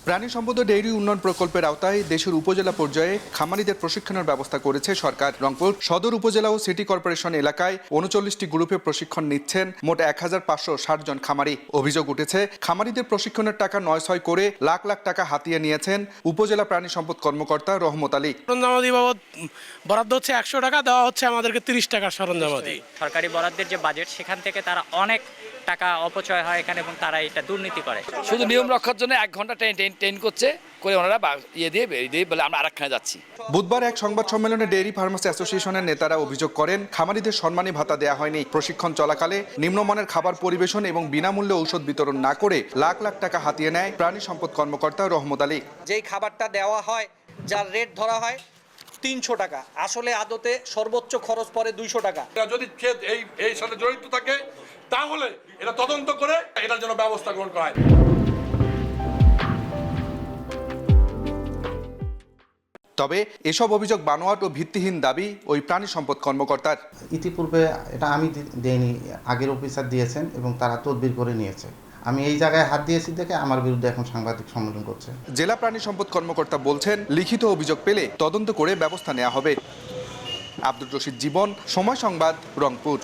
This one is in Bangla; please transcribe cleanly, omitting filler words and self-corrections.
প্রাণী সম্পদ ও ডেইরি উন্নয়ন প্রকল্পের আওতায় দেশের উপজেলা পর্যায়ে খামারিদের প্রশিক্ষণের ব্যবস্থা করেছে সরকার। রংপুর সদর উপজেলা ও সিটি কর্পোরেশন এলাকায় ৩৯টি গ্রুপে প্রশিক্ষণ নিচ্ছেন মোট ১৫৬০ জন খামারি। অভিযোগ উঠেছে, খামারিদের প্রশিক্ষণের টাকা নয় করে লাখ লাখ টাকা হাতিয়ে নিয়েছেন উপজেলা প্রাণী সম্পদ কর্মকর্তা রহমত আলী। সরঞ্জামাদি বাবদ বরাদ্দ হচ্ছে ১০০ টাকা, দেওয়া হচ্ছে আমাদেরকে ৩০ টাকার সরঞ্জামাদি। সরকারি বরাদ্দের যে বাজেট, সেখান থেকে তারা অনেক টাকা অপচয় হয় এখানে, এবং তারা এটা দুর্নীতি করে। শুধু নিয়ম রক্ষার জন্য 1 ঘন্টা ট্রেন করছে, করে ওনারা দিয়ে বলে আমরা আরেকখানে যাচ্ছি। বুধবার এক সংবাদ সম্মেলনে ডেইরি ফার্মার্স অ্যাসোসিয়েশনের নেতারা অভিযোগ করেন, খামারিদের সম্মানী ভাতা দেওয়া হয়নি। প্রশিক্ষণ চলাকালে নিম্নমানের খাবার পরিবেশন এবং বিনামূল্যে ঔষধ বিতরণ না করে লাখ লাখ টাকা হাতিয়ে নেয় প্রাণী সম্পদ কর্মকর্তা রহমত আলী। যেই খাবারটা দেওয়া হয়, যার রেট ধরা হয় ৩০০ টাকা, আসলে আদতে সর্বোচ্চ খরচ পড়ে ২০০ টাকা। যদি এই সাথে জড়িত থাকে, তাহলে এটা তদন্ত করে এটার জন্য ব্যবস্থা গ্রহণ করা হয়। তবে এসব অভিযোগ বানোয়াট ও ভিত্তিহীন দাবি ওই প্রাণী সম্পদ কর্মকর্তার। ইতিপূর্বে এটা আমি দেইনি, আগের অফিসার দিয়েছেন এবং তারা তদবির করে নিয়েছে। আমি এই জায়গায় হাত দিয়েছি দেখে আমার বিরুদ্ধে এখন সাংবাদিক সম্মেলন করছে। জেলা প্রাণী সম্পদ কর্মকর্তা বলছেন, লিখিত অভিযোগ পেলে তদন্ত করে ব্যবস্থা নেওয়া হবে। আব্দুর রশিদ জীবন, সময় সংবাদ, রংপুর।